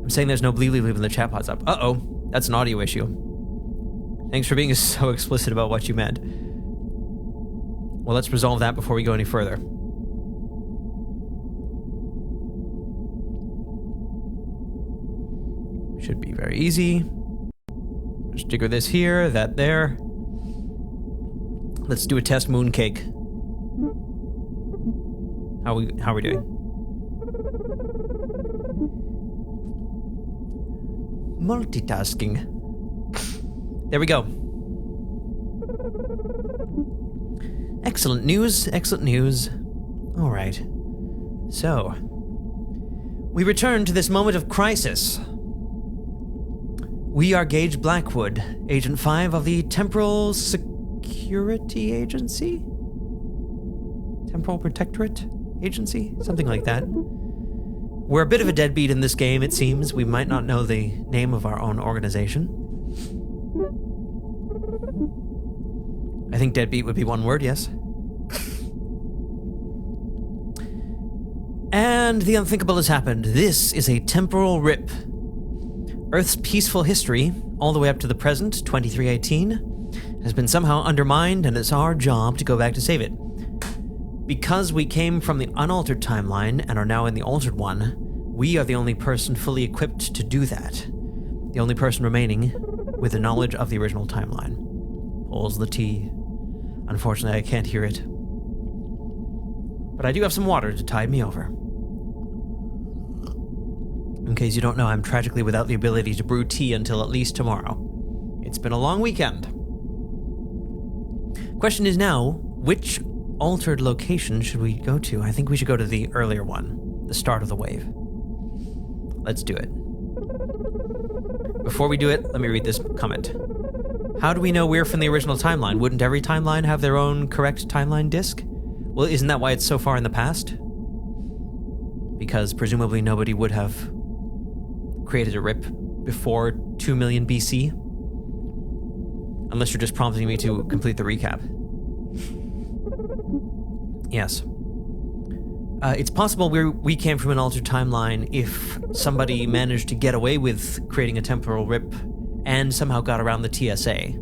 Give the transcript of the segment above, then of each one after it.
I'm saying there's no bleeply bleep in the chat pod's up. Uh-oh, that's an audio issue. Thanks for being so explicit about what you meant. Well, let's resolve that before we go any further. Should be very easy. Just jigger this here, that there. Let's do a test mooncake. How are we doing? Multitasking. There we go. Excellent news, excellent news. All right. So, we return to this moment of crisis. We are Gage Blackwood, Agent 5 of the Temporal Security Agency? Temporal Protectorate Agency? Something like that. We're a bit of a deadbeat in this game, it seems. We might not know the name of our own organization. I think deadbeat would be one word, yes. And the unthinkable has happened. This is a temporal rip. Earth's peaceful history, all the way up to the present, 2318, has been somehow undermined, and it's our job to go back to save it. Because we came from the unaltered timeline and are now in the altered one, we are the only person fully equipped to do that. The only person remaining with the knowledge of the original timeline. Pulls the T. Unfortunately, I can't hear it. But I do have some water to tide me over. In case you don't know, I'm tragically without the ability to brew tea until at least tomorrow. It's been a long weekend. Question is now, which altered location should we go to? I think we should go to the earlier one, the start of the wave. Let's do it. Before we do it, let me read this comment. How do we know we're from the original timeline? Wouldn't every timeline have their own correct timeline disk? Well, isn't that why it's so far in the past? Because presumably nobody would have created a rip before 2 million BC. Unless you're just prompting me to complete the recap. Yes. It's possible we came from an altered timeline if somebody managed to get away with creating a temporal rip and somehow got around the TSA.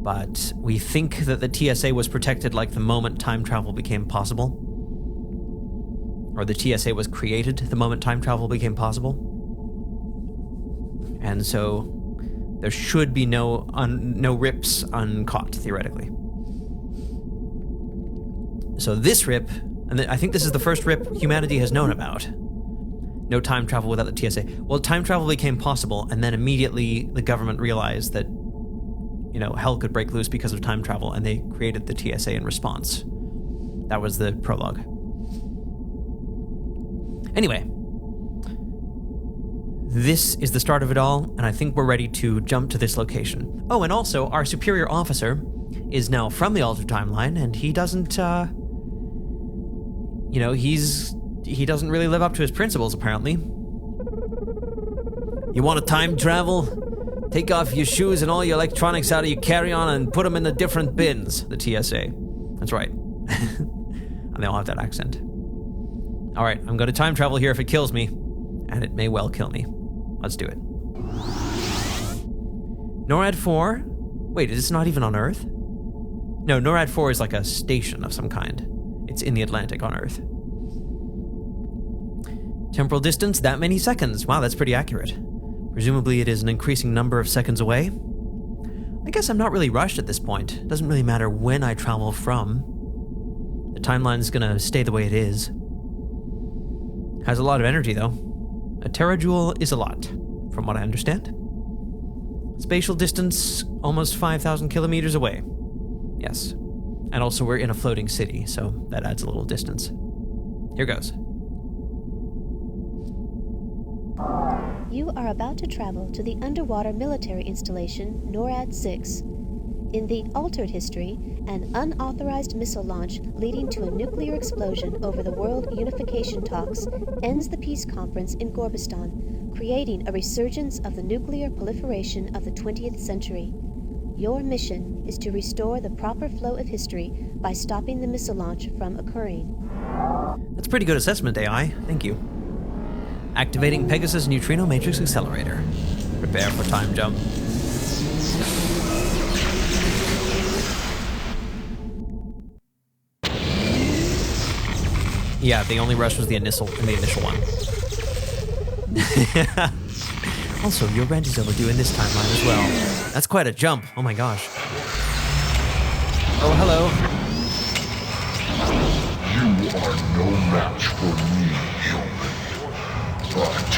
But we think that the TSA was protected like the moment time travel became possible. Or the TSA was created the moment time travel became possible. And so there should be no rips uncaught, theoretically. So this rip, and I think this is the first rip humanity has known about. No time travel without the TSA. Well, time travel became possible, and then immediately the government realized that, hell could break loose because of time travel, and they created the TSA in response. That was the prologue. Anyway, this is the start of it all, and I think we're ready to jump to this location. Oh, and also, our superior officer is now from the altered timeline, and he doesn't, he doesn't really live up to his principles, apparently. You want to time travel? Take off your shoes and all your electronics out of your carry-on and put them in the different bins, the TSA. That's right. And they all have that accent. All right, I'm going to time travel here if it kills me, and it may well kill me. Let's do it. NORAD 4? Wait, is this not even on Earth? No, NORAD 4 is like a station of some kind. It's in the Atlantic on Earth. Temporal distance, that many seconds. Wow, that's pretty accurate. Presumably it is an increasing number of seconds away. I guess I'm not really rushed at this point. It doesn't really matter when I travel from. The timeline's gonna stay the way it is. Has a lot of energy, though. A terajoule is a lot, from what I understand. Spatial distance, almost 5,000 kilometers away. Yes. And also we're in a floating city, so that adds a little distance. Here goes. You are about to travel to the underwater military installation NORAD 6. In the altered history, an unauthorized missile launch leading to a nuclear explosion over the World Unification talks ends the peace conference in Gorbistan, creating a resurgence of the nuclear proliferation of the 20th century. Your mission is to restore the proper flow of history by stopping the missile launch from occurring. That's a pretty good assessment, AI. Thank you. Activating Pegasus neutrino matrix accelerator. Prepare for time jump. Yeah, the only rush was the initial one. Also, your rent is overdue in this timeline as well. That's quite a jump. Oh my gosh. Oh, hello. You are no match for me, human. But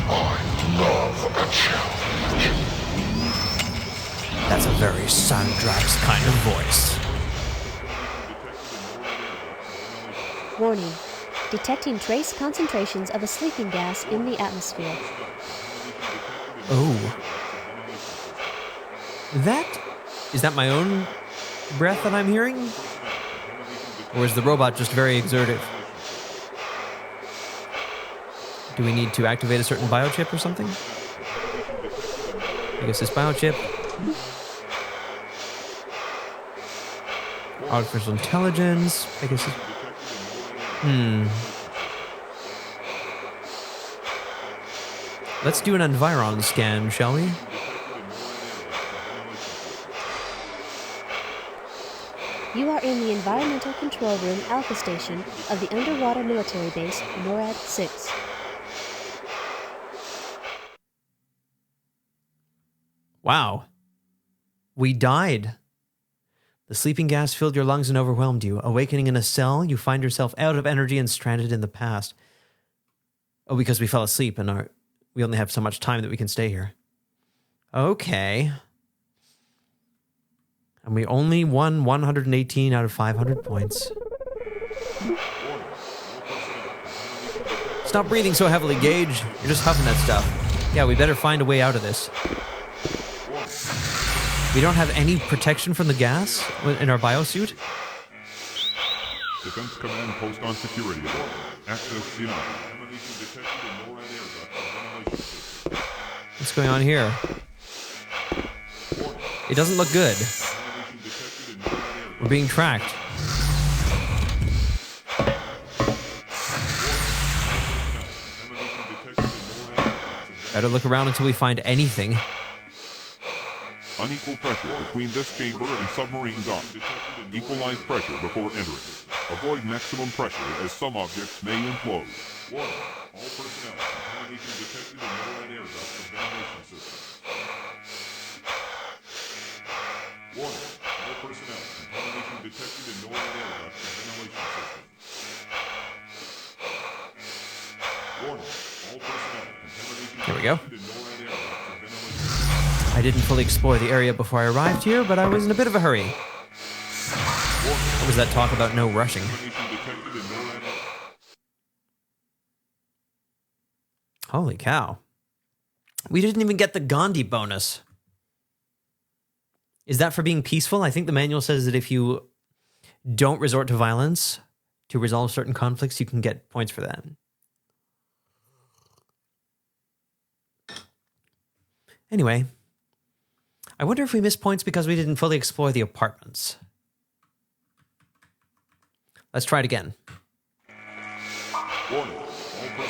I love a challenge. That's a very Sandrax kind of voice. Warning. Detecting trace concentrations of a sleeping gas in the atmosphere. Oh. Is that my own breath that I'm hearing? Or is the robot just very exertive? Do we need to activate a certain biochip or something? I guess this biochip. Artificial intelligence. I guess it's... Let's do an environ scan, shall we? You are in the Environmental Control Room Alpha Station of the underwater military base, NORAD 6. Wow. We died. The sleeping gas filled your lungs and overwhelmed you. Awakening in a cell, you find yourself out of energy and stranded in the past. Oh, because we fell asleep and we only have so much time that we can stay here. Okay. And we only won 118 out of 500 points. Stop breathing so heavily, Gage. You're just huffing that stuff. Yeah, we better find a way out of this. We don't have any protection from the gas in our biosuit? Defense Command post on security alert. Access denied. What's going on here? It doesn't look good. We're being tracked. Better look around until we find anything. Unequal pressure between this chamber and submarine dock. Equalize pressure before entering. Avoid maximum pressure as some objects may implode. Warning. All personnel. Contamination detected in NORAD air ducts and ventilation systems. Warning. All personnel. Contamination detected in NORAD air ducts and ventilation systems. Warning. All personnel. Contamination There we go. detected in NORAD air ducts and ventilation systems. I didn't fully explore the area before I arrived here, but I was in a bit of a hurry. What was that talk about no rushing? Holy cow. We didn't even get the Gandhi bonus. Is that for being peaceful? I think the manual says that if you don't resort to violence to resolve certain conflicts, you can get points for that. Anyway, I wonder if we missed points because we didn't fully explore the apartments. Let's try it again.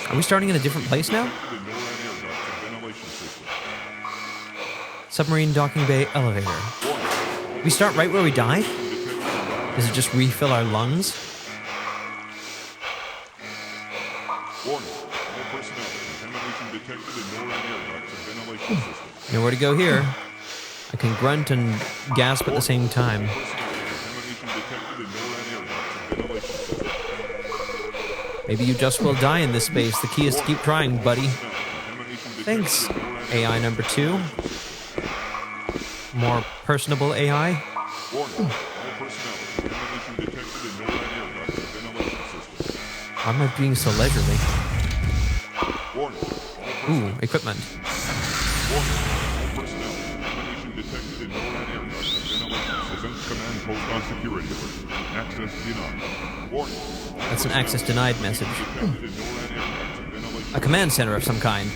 Are we starting in a different place now? Submarine docking bay elevator. We start right where we died? Does it just refill our lungs? Nowhere to go here. I can grunt and gasp at the same time. Maybe you just will die in this space. The key is to keep trying, buddy. Thanks, AI number 2. More personable AI. Why am I being so leisurely? Ooh, equipment. That's an access denied message. A command center of some kind.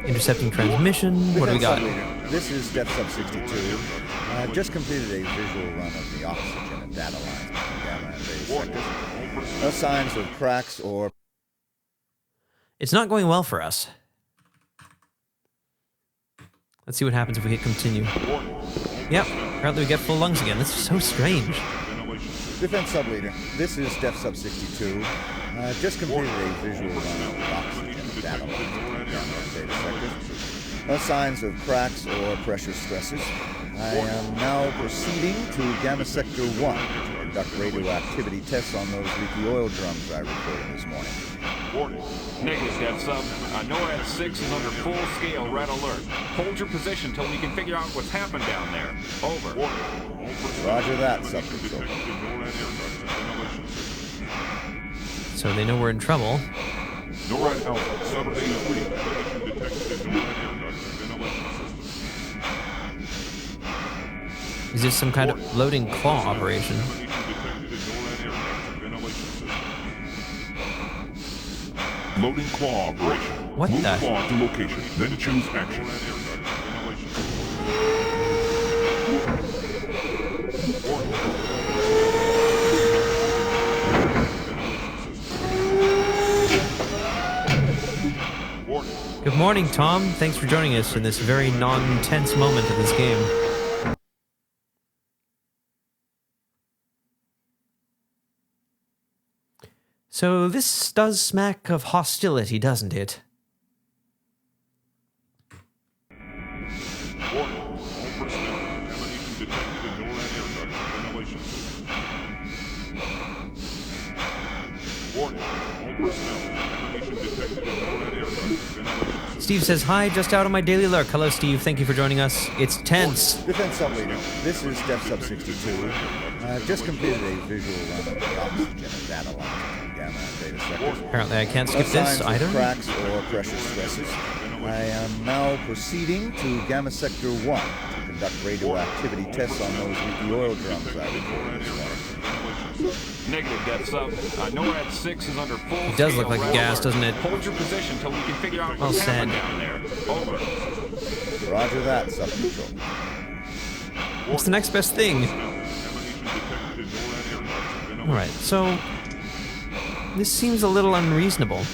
Intercepting transmission. What do we got? This is Depth Sub 62. I've just completed a visual run of the oxygen and data lines between Gamma and base sectors. No signs of cracks or It's not going well for us. Let's see what happens if we hit continue. Yep, apparently we get full lungs again. This is so strange. Defense Sub-Leader, this is Def Sub 62. Just completed a visual run of the oxygen data line data sector. No signs of cracks or pressure stresses. I am now proceeding to Gamma Sector 1 to conduct radioactivity tests on those leaky oil drums I recorded this morning. Negative, Def Sub. NORAD 6 is under full-scale red alert. Hold your position till we can figure out what's happened down there. Over. Roger that, Sub-Control. So they know we're in trouble. NORAD Alpha, Sub 83, detected in NORAD air ducts and ventilation system. Is this some kind of loading claw operation? Loading claw operation. What Move the? claw to location, then choose action. Good morning, Tom. Thanks for joining us in this very non-tense moment of this game. So this does smack of hostility, doesn't it? Steve says, hi, just out of my daily lurk. Hello, Steve. Thank you for joining us. It's tense. Defense Sub-Leader, this is Def Sub 62. I've just completed a visual run of the oxygen and data line gamma data sectors. Apparently I can't skip No this signs of either. cracks or pressure stresses. I am now proceeding to Gamma Sector 1 to conduct radioactivity tests on those leaky oil drums I recorded this morning. Negative, Def Sub. NORAD 6 is under full-scale It does look like red gas, alert. doesn't it? Hold your position till we can figure out Well what's said. happened down there. Over. Roger that, Sub-Control. What's the next best thing? Alright, so this seems a little unreasonable.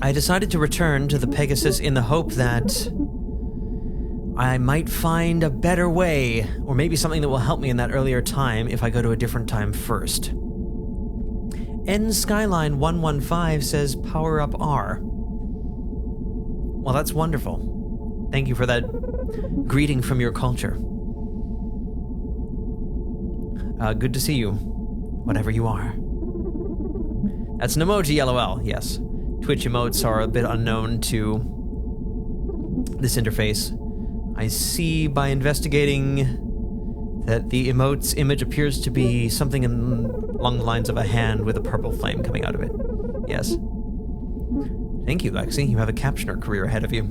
I decided to return to the Pegasus in the hope that I might find a better way, or maybe something that will help me in that earlier time if I go to a different time first. N Skyline 115 says power up R. Well, that's wonderful. Thank you for that greeting from your culture. Good to see you, whatever you are. That's an emoji, LOL, yes. Twitch emotes are a bit unknown to this interface. I see by investigating that the emote's image appears to be something along the lines of a hand with a purple flame coming out of it. Yes. Thank you, Lexi. You have a captioner career ahead of you.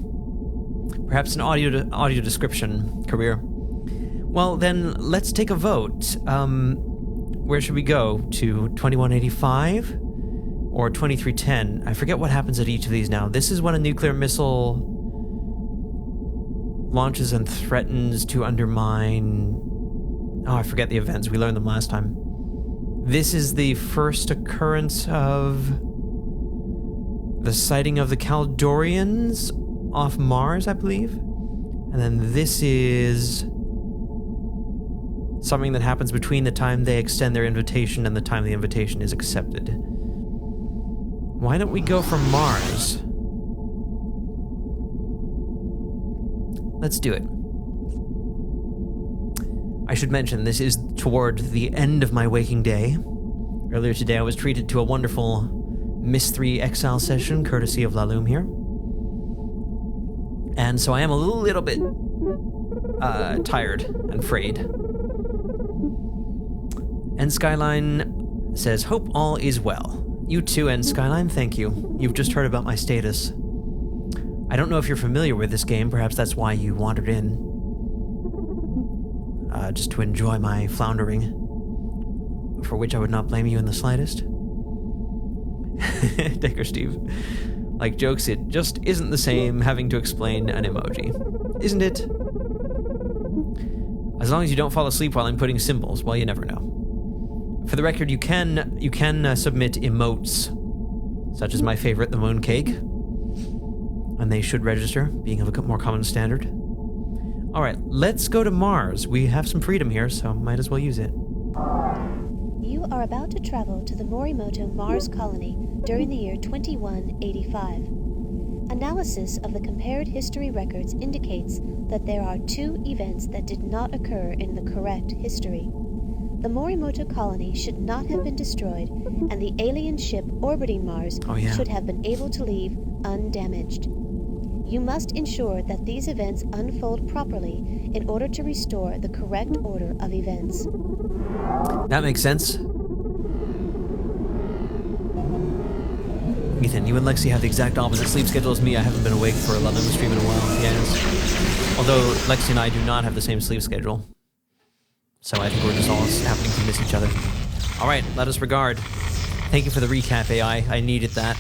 Perhaps an audio description career. Well, then, let's take a vote. Where should we go? To 2185? Or 2310. I forget what happens at each of these now. This is when a nuclear missile launches and threatens to undermine... Oh, I forget the events. We learned them last time. This is the first occurrence of the sighting of the Caldorians off Mars, I believe. And then this is something that happens between the time they extend their invitation and the time the invitation is accepted. Why don't we go for Mars? Let's do it. I should mention, this is toward the end of my waking day. Earlier today I was treated to a wonderful Miss 3 Exile session, courtesy of Laloom here. And so I am a little bit tired and frayed. And Skyline says, hope all is well. You too, and Skyline, thank you. You've just heard about my status. I don't know if you're familiar with this game, perhaps that's why you wandered in. Just to enjoy my floundering for which I would not blame you in the slightest. Decker Steve. Like jokes, it just isn't the same having to explain an emoji. Isn't it? As long as you don't fall asleep while I'm putting symbols, well, you never know. For the record, you can submit emotes, such as my favorite, the mooncake, and they should register, being of a more common standard. All right, let's go to Mars. We have some freedom here, so might as well use it. You are about to travel to the Morimoto Mars colony during the year 2185. Analysis of the compared history records indicates that there are 2 events that did not occur in the correct history. The Morimoto colony should not have been destroyed, and the alien ship orbiting Mars should have been able to leave undamaged. You must ensure that these events unfold properly in order to restore the correct order of events. That makes sense. Ethan, you and Lexi have the exact opposite sleep schedule as me. I haven't been awake for a lot of the stream in a while. Yes. Although Lexi and I do not have the same sleep schedule. So I think we're just all happening to miss each other. All right, let us regard. Thank you for the recap, AI. I needed that.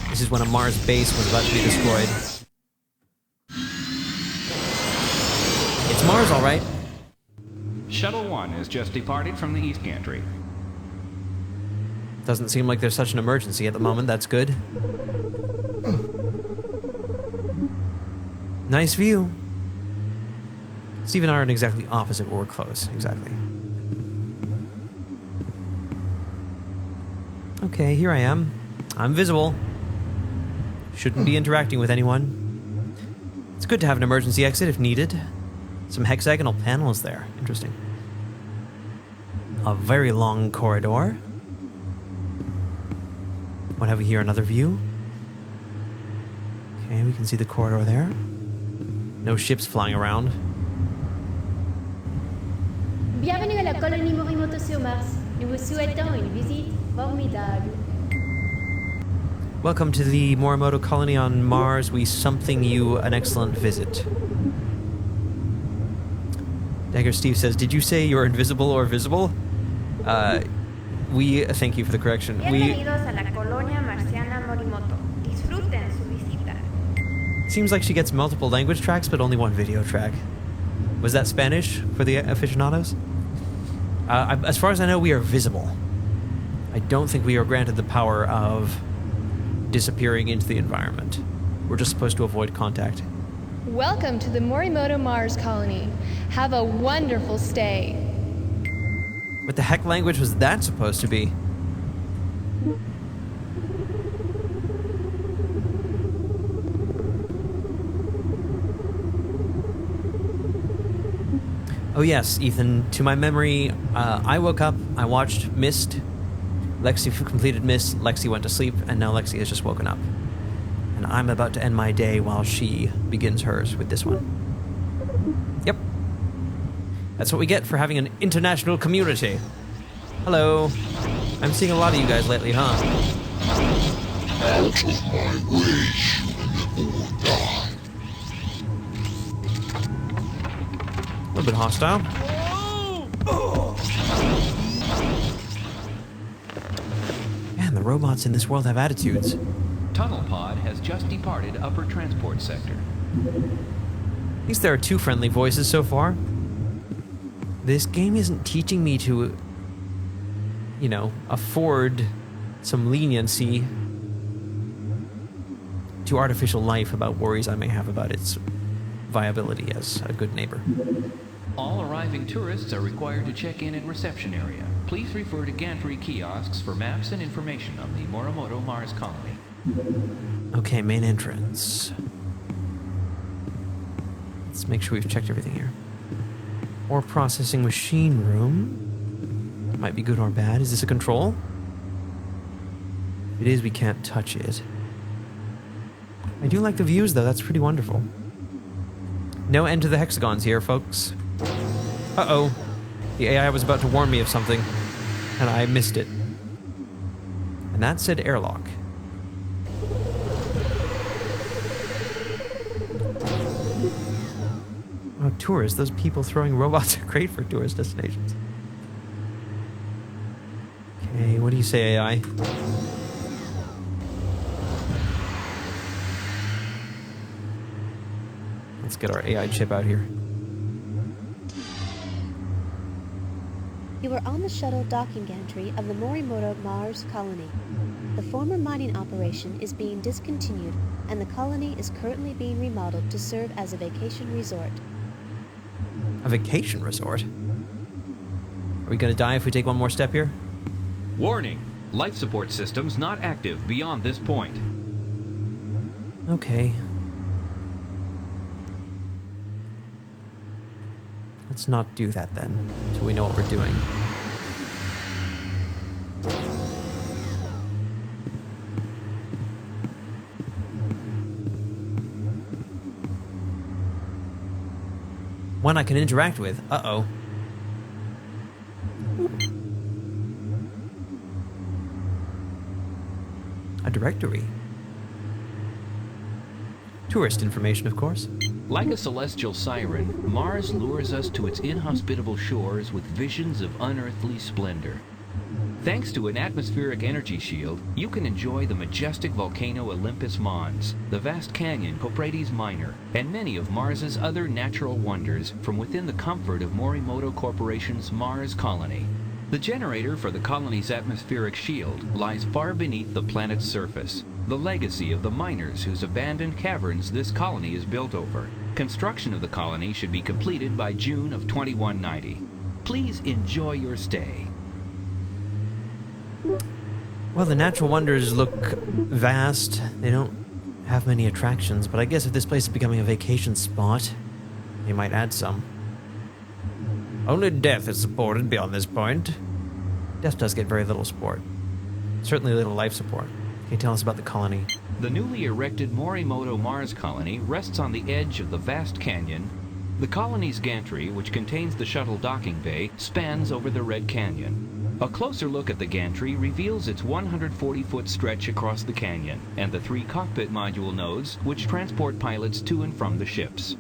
This is when a Mars base was about to be destroyed. It's Mars, all right. Shuttle 1 has just departed from the East Gantry. Doesn't seem like there's such an emergency at the moment. That's good. Nice view. Steve and I aren't exactly opposite, but we're close. Exactly. Okay, here I am. I'm visible. Shouldn't be interacting with anyone. It's good to have an emergency exit if needed. Some hexagonal panels there. Interesting. A very long corridor. What have we here? Another view? Okay, we can see the corridor there. No ships flying around. Bienvenue à la colonie Morimoto sur Mars. Nous vous souhaitons une visite formidable. Welcome to the Morimoto colony on Mars. We something you an excellent visit. Dagger Steve says, did you say you're invisible or visible? We thank you for the correction. Bienvenidos a la colonia marciana Morimoto. Disfruten su visita. Seems like she gets multiple language tracks, but only one video track. Was that Spanish for the aficionados? As far as I know, we are visible. I don't think we are granted the power of disappearing into the environment. We're just supposed to avoid contact. Welcome to the Morimoto Mars colony. Have a wonderful stay. What the heck language was that supposed to be? Oh yes, Ethan, to my memory, I woke up, I watched Mist, Lexi completed Mist, Lexi went to sleep, and now Lexi has just woken up. And I'm about to end my day while she begins hers with this one. Yep. That's what we get for having an international community. Hello. I'm seeing a lot of you guys lately, huh? Out of my way, human, or die. A little bit hostile. Man, the robots in this world have attitudes. Tunnel pod has just departed upper transport sector. At least there are 2 friendly voices so far. This game isn't teaching me to, you know, afford some leniency to artificial life about worries I may have about its viability as a good neighbor. All arriving tourists are required to check in at reception area. Please refer to gantry kiosks for maps and information on the Morimoto Mars colony. Okay, main entrance. Let's make sure we've checked everything here. Ore processing machine room. Might be good or bad. Is this a control? If it is, we can't touch it. I do like the views, though. That's pretty wonderful. No end to the hexagons here, folks. Uh-oh. The AI was about to warn me of something, and I missed it. And that said airlock. Oh, tourists. Those people throwing robots are great for tourist destinations. What do you say, AI? Let's get our AI chip out here. You are on the shuttle docking gantry of the Morimoto Mars colony. The former mining operation is being discontinued, and the colony is currently being remodeled to serve as a vacation resort. A vacation resort? Are we gonna die if we take one more step here? Warning! Life support systems not active beyond this point. Okay. Let's not do that then, until we know what we're doing. One I can interact with. Uh-oh. A directory. Tourist information, of course. Like a celestial siren, Mars lures us to its inhospitable shores with visions of unearthly splendor. Thanks to an atmospheric energy shield, you can enjoy the majestic volcano Olympus Mons, the vast canyon Copretes Minor, and many of Mars's other natural wonders from within the comfort of Morimoto Corporation's Mars colony. The generator for the colony's atmospheric shield lies far beneath the planet's surface, the legacy of the miners whose abandoned caverns this colony is built over. Construction of the colony should be completed by June of 2190. Please enjoy your stay. Well, the natural wonders look vast. They don't have many attractions, but I guess if this place is becoming a vacation spot, they might add some. Only death is supported beyond this point. Death does get very little support. Certainly little life support. Can you tell us about the colony? The newly erected Morimoto Mars colony rests on the edge of the vast canyon. The colony's gantry, which contains the shuttle docking bay, spans over the Red Canyon. A closer look at the gantry reveals its 140-foot stretch across the canyon, and the 3 cockpit module nodes which transport pilots to and from the ships.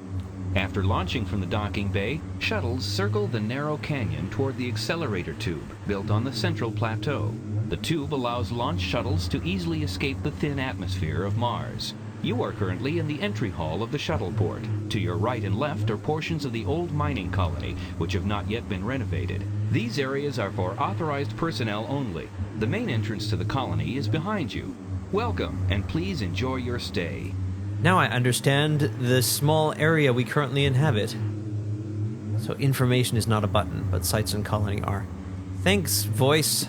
After launching from the docking bay, shuttles circle the narrow canyon toward the accelerator tube, built on the central plateau. The tube allows launch shuttles to easily escape the thin atmosphere of Mars. You are currently in the entry hall of the shuttle port. To your right and left are portions of the old mining colony, which have not yet been renovated. These areas are for authorized personnel only. The main entrance to the colony is behind you. Welcome, and please enjoy your stay. Now I understand the small area we currently inhabit. So information is not a button, but sites and colony are. Thanks, voice.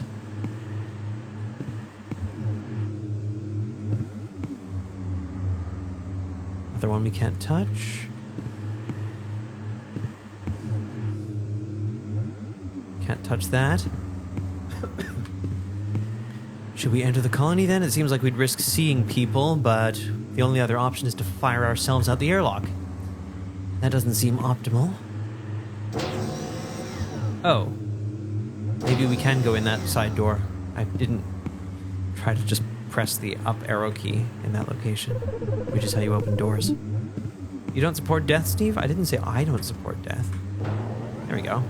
Another one we can't touch. Can't touch that. Should we enter the colony then? It seems like we'd risk seeing people, but the only other option is to fire ourselves out the airlock. That doesn't seem optimal. Oh. Maybe we can go in that side door. I didn't try to just press the up arrow key in that location, which is how you open doors. You don't support death, Steve? I didn't say I don't support death. There we go.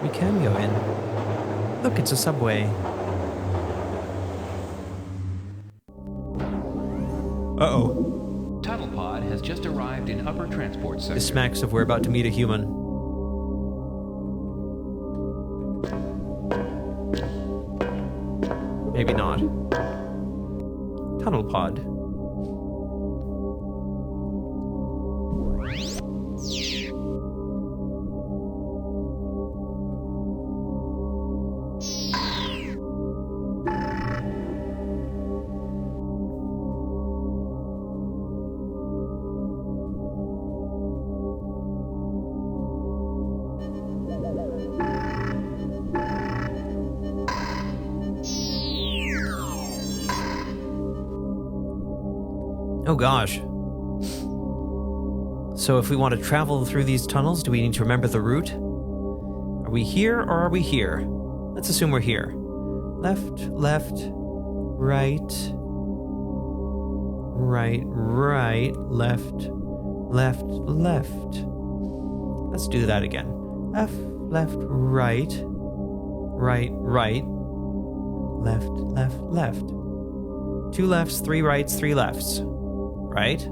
We can go in. Look, it's a subway. Uh-oh. Tunnel pod has just arrived in upper transport sector. This smacks of we're about to meet a human. Maybe not. Tunnel pod. Oh gosh. So if we want to travel through these tunnels, do we need to remember the route? Are we here or are we here? Let's assume we're here. Left, left, right, right, right, left, left, left. Let's do that again. Left, left, right, right, right, left, left, left. 2 lefts, 3 rights, 3 lefts. Right?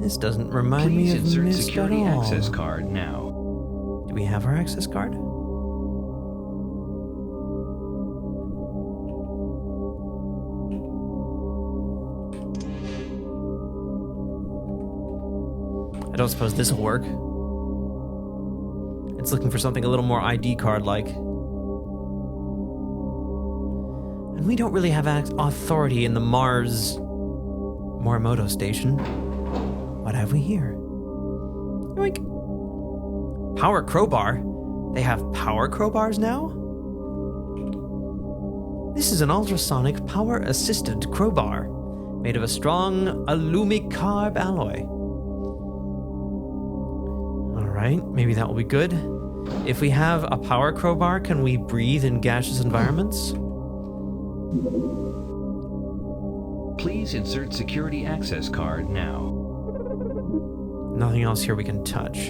This doesn't remind me Please of insert Mist security at all. access card now. Do we have our access card? I don't suppose this will work. It's looking for something a little more ID card-like. And we don't really have authority in the Mars Morimoto station. What have we here? Yoink. Power crowbar? They have power crowbars now? This is an ultrasonic power-assisted crowbar made of a strong alumicarb alloy. Alright, maybe that will be good. If we have a power crowbar, can we breathe in gaseous environments? Please insert security access card now. Nothing else here we can touch.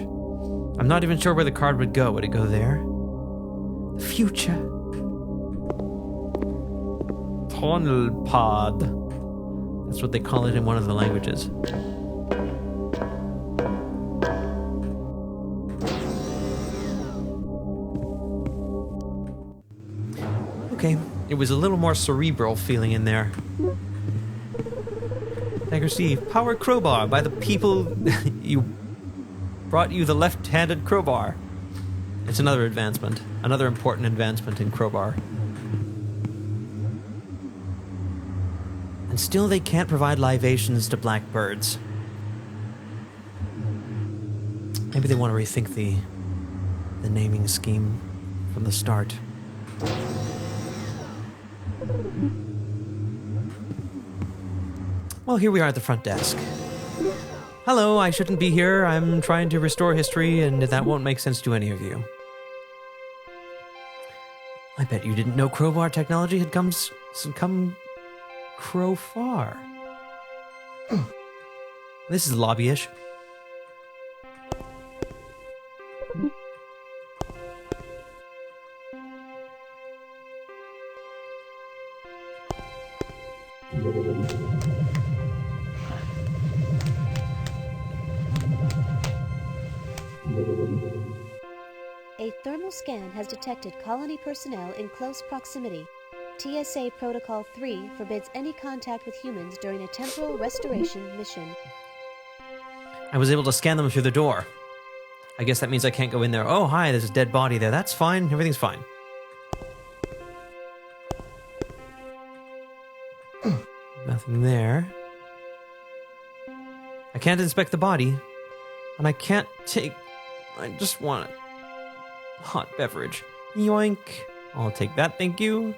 I'm not even sure where the card would go. Would it go there? The future. Tunnel pod. That's what they call it in one of the languages. Okay, it was a little more cerebral feeling in there. Pegasus, power crowbar by the people you brought you the left-handed crowbar. It's another advancement, another important advancement in crowbar. And still they can't provide libations to blackbirds. Maybe they want to rethink the naming scheme from the start. Well, here we are at the front desk. Hello, I shouldn't be here. I'm trying to restore history, and that won't make sense to any of you. I bet you didn't know crowbar technology had come crow far. This is lobbyish. A thermal scan has detected colony personnel in close proximity. TSA Protocol 3 forbids any contact with humans during a temporal restoration mission. I was able to scan them through the door. I guess that means I can't go in there. Oh, hi, there's a dead body there. That's fine. Everything's fine. Nothing there. I can't inspect the body. And I can't take... I just want a hot beverage. Yoink. I'll take that, thank you.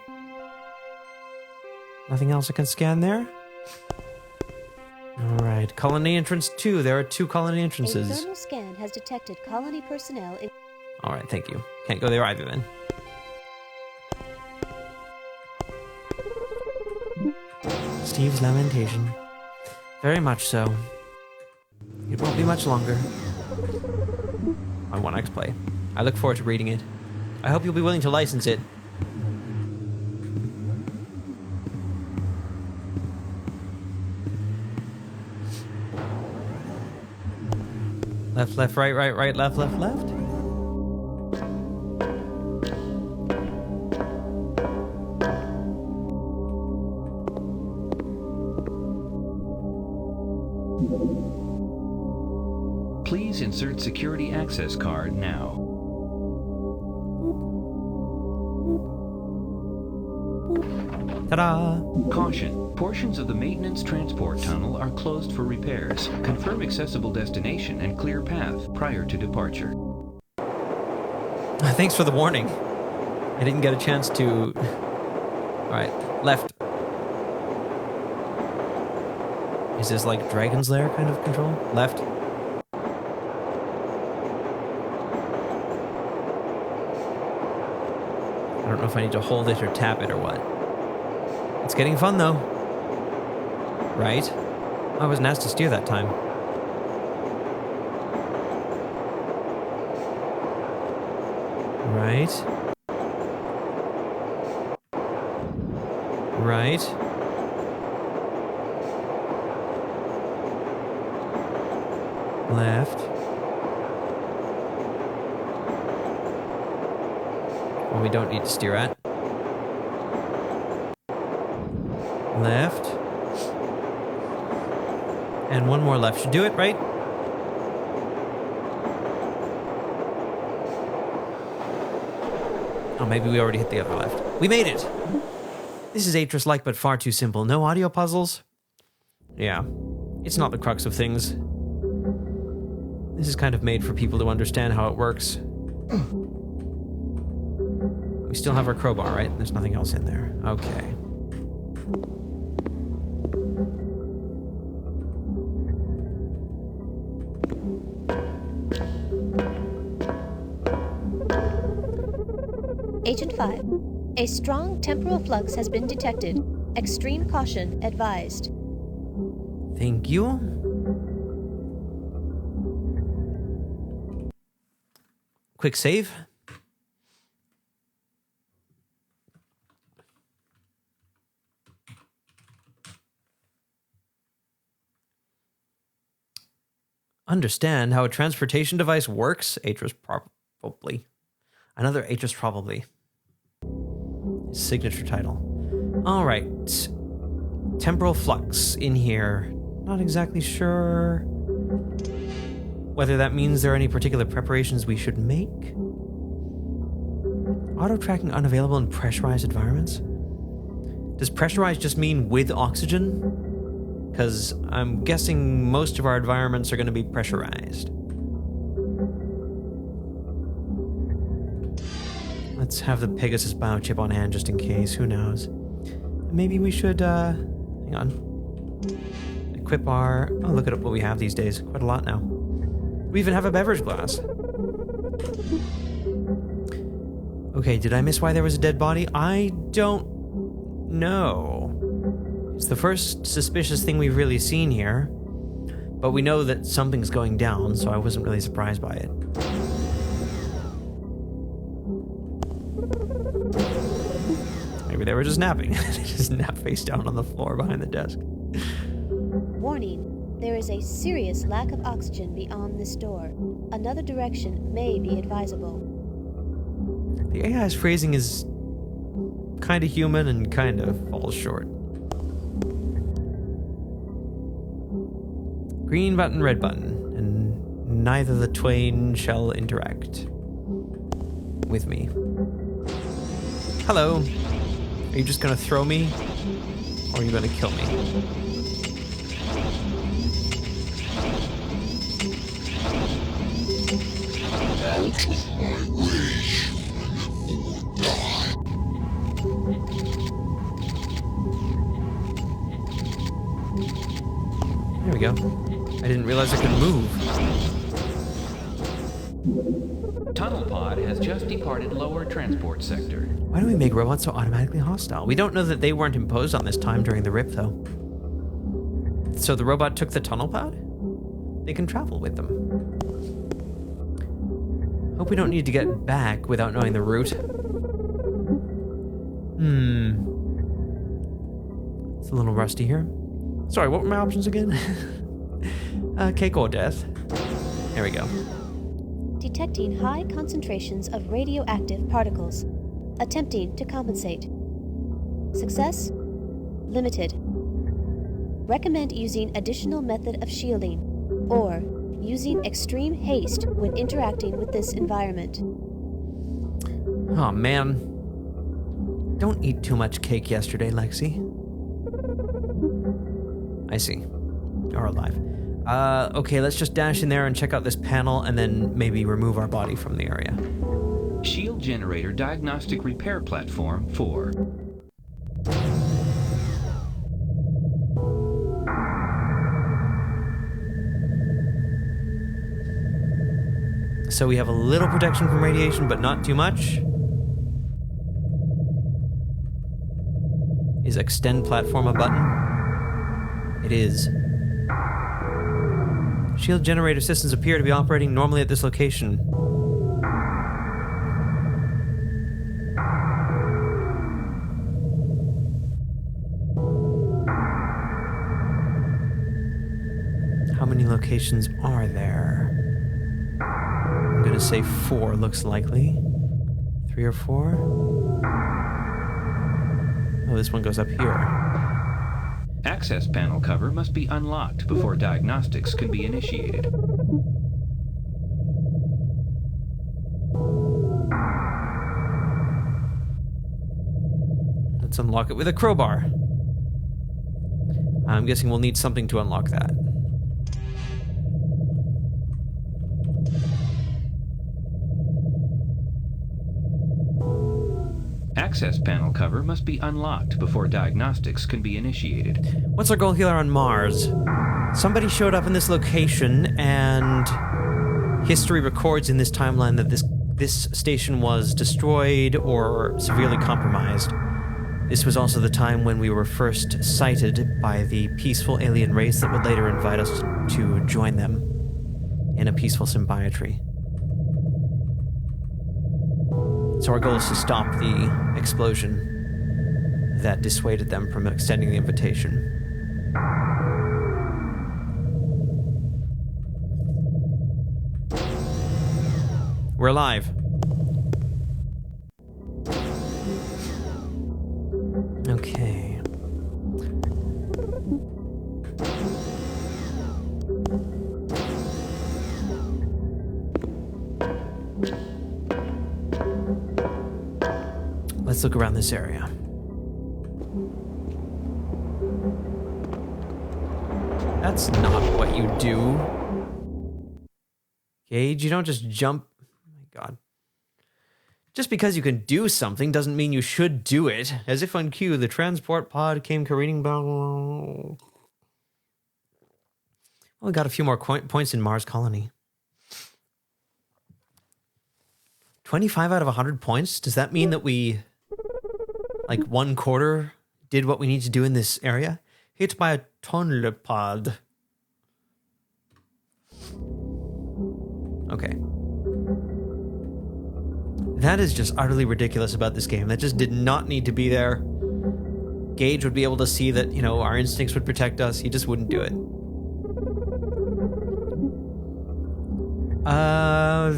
Nothing else I can scan there? Alright, colony entrance 2. There are 2 colony entrances. A thermal scan has detected colony personnel in... Alright, thank you. Can't go there either then. Steve's lamentation. Very much so. It won't be much longer. On 1X Play. I look forward to reading it. I hope you'll be willing to license it. Left, left, right, right, right, left, left, left. Please insert security access card now. Ta-da! Caution. Portions of the maintenance transport tunnel are closed for repairs. Confirm accessible destination and clear path prior to departure. Thanks for the warning. I didn't get a chance to... Alright, left. Is this like Dragon's Lair kind of control? Left. I don't know if I need to hold it or tap it or what. It's getting fun though. Right? I wasn't asked to steer that time. Right. Right. Left. Well, we don't need to steer at. Left. And one more left should do it, right? Oh, maybe we already hit the other left. We made it! This is Atris-like, but far too simple. No audio puzzles? Yeah. It's not the crux of things. This is kind of made for people to understand how it works. We still have our crowbar, right? There's nothing else in there. Okay. Agent 5, a strong temporal flux has been detected. Extreme caution advised. Thank you. Quick save. Understand how a transportation device works? Atris probably. Another Atris probably. Signature title. All right. Temporal flux in here. Not exactly sure whether that means there are any particular preparations we should make. Auto tracking unavailable in pressurized environments? Does pressurized just mean with oxygen? Because I'm guessing most of our environments are going to be pressurized. Let's have the Pegasus biochip on hand just in case. Who knows? Maybe we should, hang on. Equip our... Oh, look at what we have these days. Quite a lot now. We even have a beverage glass. Okay, did I miss why there was a dead body? I don't know. It's the first suspicious thing we've really seen here. But we know that something's going down, so I wasn't really surprised by it. Maybe they were just napping. They just nap face down on the floor behind the desk. Warning, there is a serious lack of oxygen beyond this door. Another direction may be advisable. The AI's phrasing is kind of human and kind of falls short. Green button, red button, and neither the twain shall interact with me. Hello. Are you just gonna throw me? Or are you gonna kill me? Out of my way, or die. There we go. I didn't realize I could move. Tunnel pod has just departed lower transport sector. Why do we make robots so automatically hostile? We don't know that they weren't imposed on this time during the rip, though. So the robot took the tunnel pod? They can travel with them. Hope we don't need to get back without knowing the route. It's a little rusty here. Sorry, what were my options again? Cake or death. There we go. Detecting high concentrations of radioactive particles. Attempting to compensate. Success? Limited. Recommend using additional method of shielding, or using extreme haste when interacting with this environment. Oh man. Don't eat too much cake yesterday, Lexi. I see. You're alive. Okay, let's just dash in there and check out this panel and then maybe remove our body from the area. Shield generator diagnostic repair platform 4. So we have a little protection from radiation, but not too much. Is extend platform a button? It is. Shield generator systems appear to be operating normally at this location. How many locations are there? I'm gonna say 4 looks likely. 3 or 4? Oh, this one goes up here. Access panel cover must be unlocked before diagnostics can be initiated. Let's unlock it with a crowbar. I'm guessing we'll need something to unlock that. Access panel cover must be unlocked before diagnostics can be initiated. What's our goal here on Mars? Somebody showed up in this location, and history records in this timeline that this station was destroyed or severely compromised. This was also the time when we were first sighted by the peaceful alien race that would later invite us to join them in a peaceful symbiotry. So our goal is to stop the explosion that dissuaded them from extending the invitation. We're alive. Okay. Let's look around this area. That's not what you do. Gage, you don't just jump. Oh my god. Just because you can do something doesn't mean you should do it. As if on cue, the transport pod came careening by. Well, we got a few more points in Mars Colony. 25 out of 100 points? Does that mean that we, like, 1/4 did what we need to do in this area? Hit by a tunnel pod. Okay. That is just utterly ridiculous about this game. That just did not need to be there. Gage would be able to see that, you know, our instincts would protect us. He just wouldn't do it.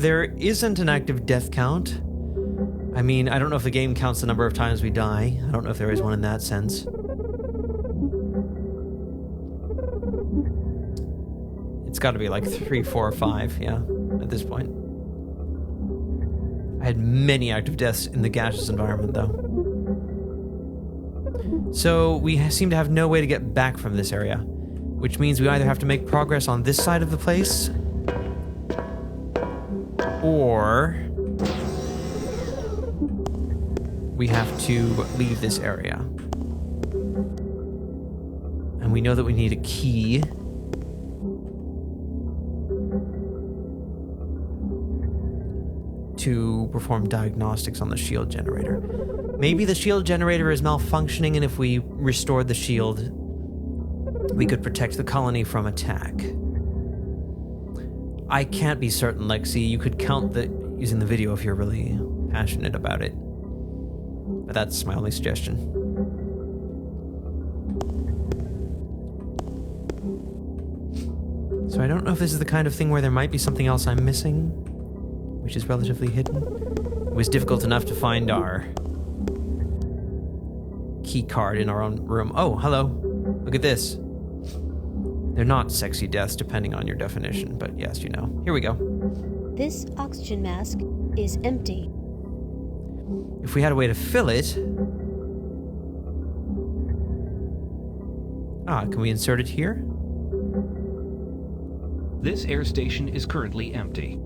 There isn't an active death count. I mean, I don't know if the game counts the number of times we die. I don't know if there is one in that sense. It's got to be like 3, 4, or 5, yeah, at this point. I had many active deaths in the gaseous environment, though. So we seem to have no way to get back from this area, which means we either have to make progress on this side of the place, or we have to leave this area. And we know that we need a key. To perform diagnostics on the shield generator. Maybe the shield generator is malfunctioning, and if we restored the shield, we could protect the colony from attack. I can't be certain, Lexi. You could count using the video if you're really passionate about it. But that's my only suggestion. So I don't know if this is the kind of thing where there might be something else I'm missing, which is relatively hidden. It was difficult enough to find our key card in our own room. Oh, hello. Look at this. They're not sexy deaths, depending on your definition, but yes, you know. Here we go. This oxygen mask is empty. If we had a way to fill it... can we insert it here? This air station is currently empty.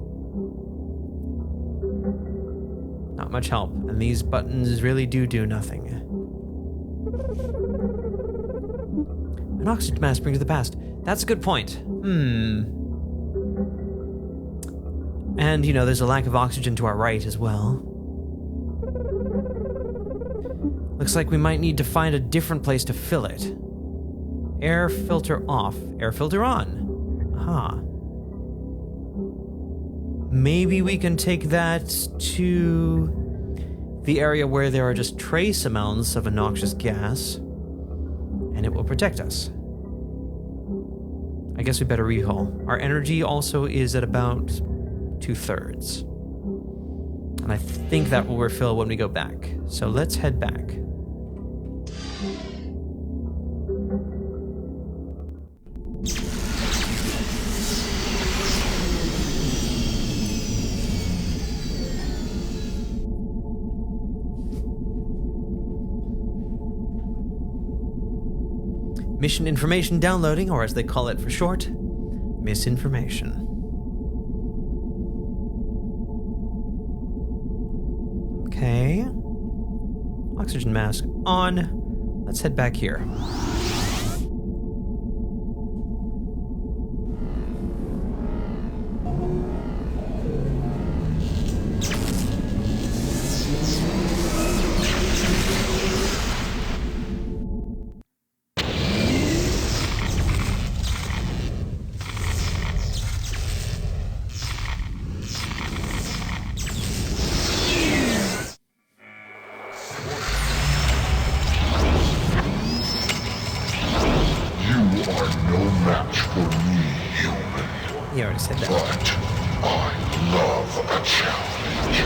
Not much help, and these buttons really do nothing. An oxygen mask brings the past. That's a good point. And, you know, there's a lack of oxygen to our right as well. Looks like we might need to find a different place to fill it. Air filter off. Air filter on. Aha. Maybe we can take that to the area where there are just trace amounts of a noxious gas, and it will protect us. I guess we better rehaul. Our energy also is at about 2/3. And I think that will refill when we go back. So let's head back. Mission information downloading, or as they call it for short, misinformation. Okay. Oxygen mask on. Let's head back here. He already said that. But I love a challenge.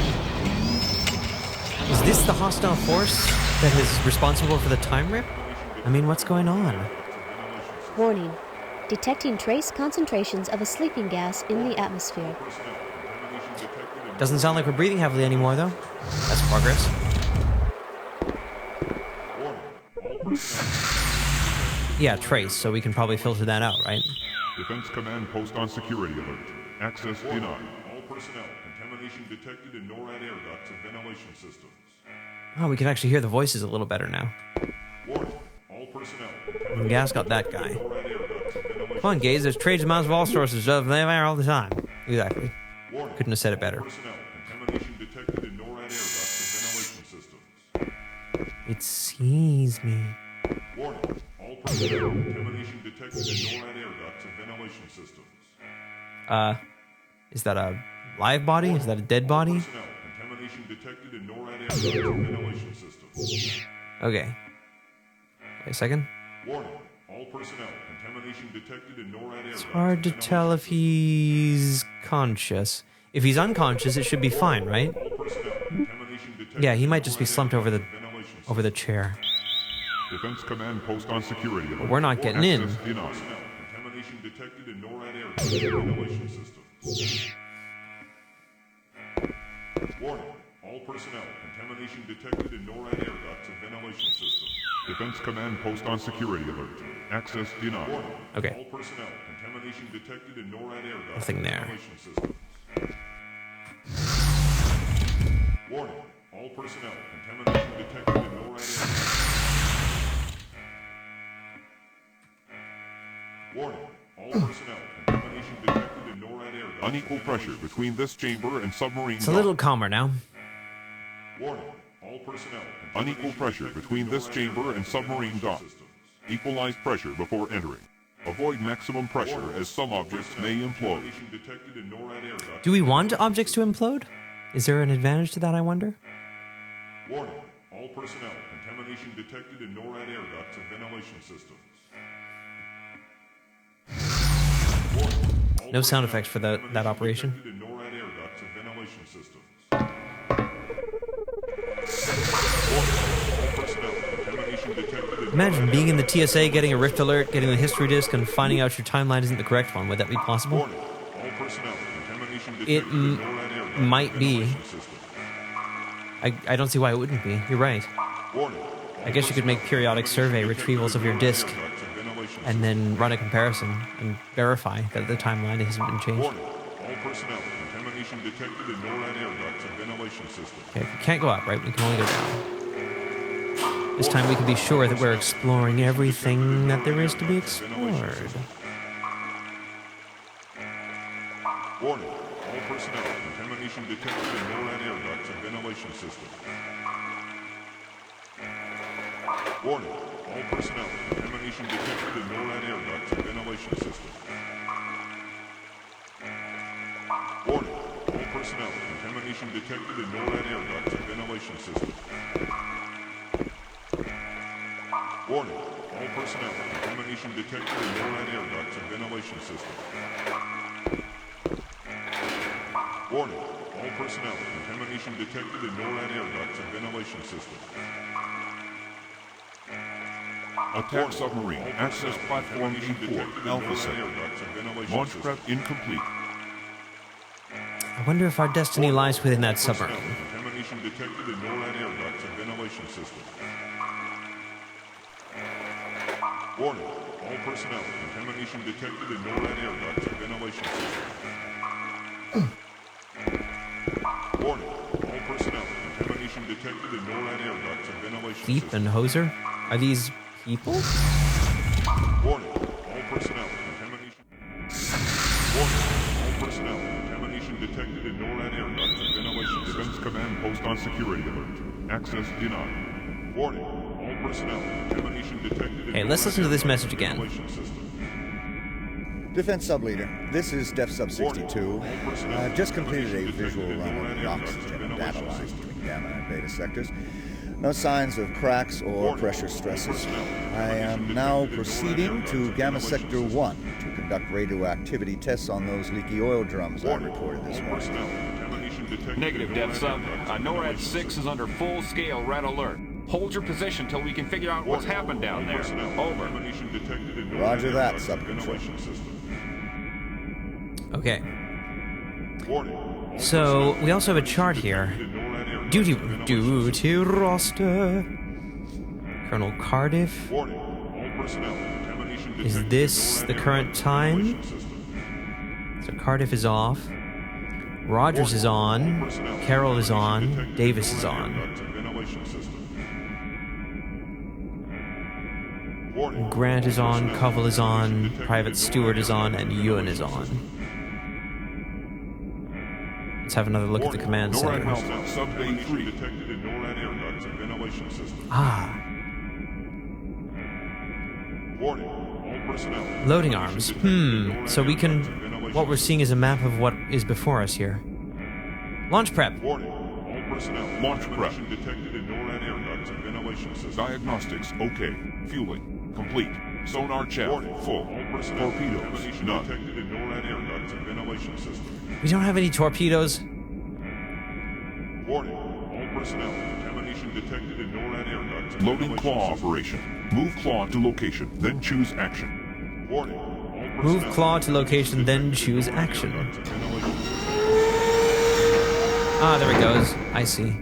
Is this the hostile force that is responsible for the time rip? I mean, what's going on? Warning. Detecting trace concentrations of a sleeping gas in the atmosphere. Doesn't sound like we're breathing heavily anymore, though. That's progress. Yeah, trace, so we can probably filter that out, right? Defense Command Post on security alert. Access denied. All personnel. Contamination detected in NORAD air ducts and ventilation systems. Oh, we can actually hear the voices a little better now. Warning. All personnel. And Gas got that guy. Come on, Gaze, there's trace amounts of all sources of there all the time. Exactly. Couldn't have said it better. Personnel. Contamination detected in NORAD air ducts and ventilation systems. It sees me. Warning. All personnel. Contamination detected in NORAD air ducts and ventilation systems. Is that a live body? Is that a dead body? Personnel. Contamination detected in NORAD air ducts and ventilation systems. Okay. Wait a second. Warning. All personnel. Contamination detected in NORAD air It's ducts hard and to ventilation tell if systems. he's conscious. If he's unconscious, it should be fine, right? All personnel. Contamination detected Yeah, he in might just be NORAD air slumped over ducts the and ventilation over the systems. chair. Defense Command Post on security alert. But we're not getting in. Access denied. Contamination detected in NORAD air ducts and ventilation systems. Warning. All personnel. Contamination detected in NORAD air ducts and ventilation systems. Defense Command Post on security alert. Access denied. Warning. Okay. All personnel. Contamination detected in NORAD air ducts Nothing and there. ventilation systems. Warning. All personnel. Contamination detected in NORAD air ducts. Warning. All personnel. Contamination detected in NORAD air ducts. Unequal pressure between this chamber and submarine. It's a little calmer now. Warning. All personnel. Unequal pressure between this chamber and submarine dock. Equalize pressure before entering. Avoid maximum pressure as some objects may implode. Do we want objects to implode? Is there an advantage to that, I wonder? Warning. All personnel. Contamination detected in NORAD air ducts and ventilation systems. Warning. All No sound personnel. effects for that operation. Detected in NORAD air ducts and ventilation systems. Imagine being in the TSA, getting a rift alert, getting the history disk, and finding out your timeline isn't the correct one. Would that be possible? It might be. I don't see why it wouldn't be. You're right. I guess you could make periodic survey retrievals of your disk and then run a comparison and verify that the timeline hasn't been changed. Okay, we can't go up, right? We can only go down. This time we can be sure that we're exploring everything that there is to be explored. Warning. All personnel. Contamination detected in NORAD air ducts and ventilation systems. Warning. all personnel. Contamination detected in NORAD air ducts and ventilation system. Warning, all personnel. Contamination detected in NORAD air ducts and ventilation system. Warning, all personnel. Contamination detected in NORAD air ducts and ventilation system. Warning, all personnel. Contamination detected in NORAD air ducts and ventilation system. Attack submarine. Access platform E4. Alpha Center. Launch prep incomplete. I wonder if our destiny lies within that submarine. Contamination detected in NORAD air ducts and ventilation system. Warning, all personnel. Contamination detected in NORAD air ducts and ventilation system. Warning, all personnel. Contamination detected in NORAD air ducts and ventilation Deep system. and Hoser? Are these people? Warning, all personnel. Contamination. Warning, all personnel. Contamination detected in NORAD air ducts and ventilation system. Defense command post on security alert. Access denied. Warning, all personnel. Contamination detected in Hey, let's listen to this message again. ventilation system. Defense Subleader, this is Def Sub 62. I've just completed a visual run of the oxygen data lines between Gamma and Beta sectors. No signs of cracks or pressure stresses. I am now proceeding to Gamma Sector 1 to conduct radioactivity tests on those leaky oil drums I reported this morning. Negative, Dev Sub. NORAD 6 is under full-scale red alert. Hold your position till we can figure out what's happened down there. Over. Roger that, Sub-Control. Okay. So, we also have a chart here. Duty roster. Colonel Cardiff. Is this the current time? So Cardiff is off. Rogers is on. Carroll is on. Davis is on. Grant is on. Covell is on. Private Stewart is on. And Ewan is on. Let's have another look at the command center. NORAD Alpha, Sub-Bay 3. Ah. Loading arms. So we can... What we're seeing is a map of what is before us here. Launch prep. Launch prep. Diagnostics okay. Fueling complete. Sonar chaff full. Torpedoes none. We don't have any torpedoes. Loading claw operation. Move claw to location, then choose action. Move claw to location, then choose action. Ah, there it goes. I see.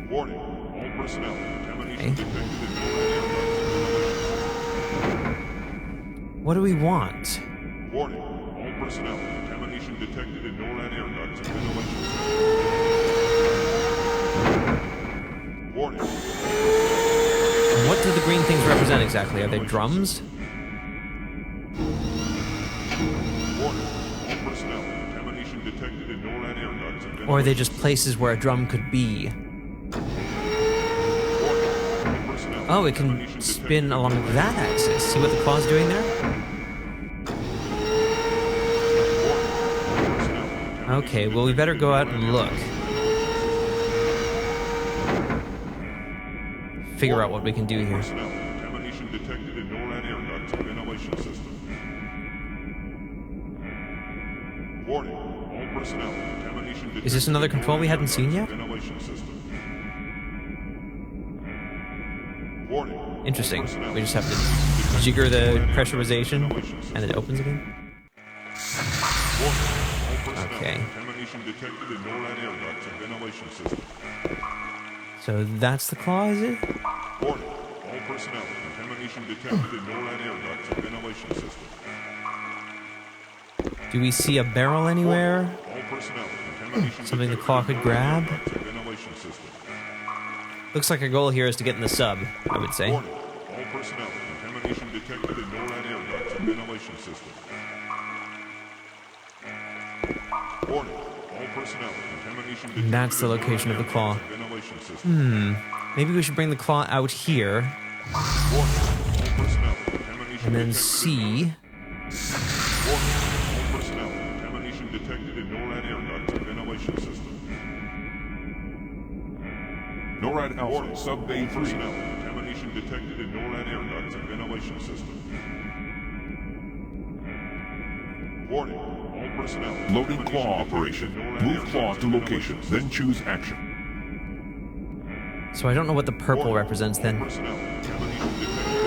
Okay. What do we want? And what do the green things represent exactly? Are they drums? Or are they just places where a drum could be? Oh, it can spin along that axis. See what the claw's doing there? Okay, well, we better go out and look. Figure out what we can do here. Is this another control we hadn't seen yet? Interesting. We just have to jigger the pressurization and it opens again? Okay. So that's the claw, is it? Do we see a barrel anywhere? Something the claw could grab? Looks like our goal here is to get in the sub, I would say. And that's the location of the claw. Maybe we should bring the claw out here. And then C. Warning. All personnel. Contamination detected in NORAD air ducts and ventilation system. NORAD Alpha, Sub-Bay personnel. Contamination detected in NORAD air ducts and ventilation system. Warning. All personnel. Loading claw operation. Move claw to location, then choose action. So I don't know what the purple represents then. Personnel. Contamination detected in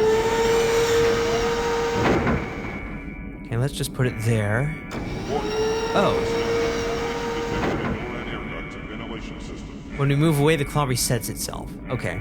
Okay, let's just put it there. Warning. Oh, Detected in NORAD air ducts and ventilation system. when we move away, the claw resets itself. Okay.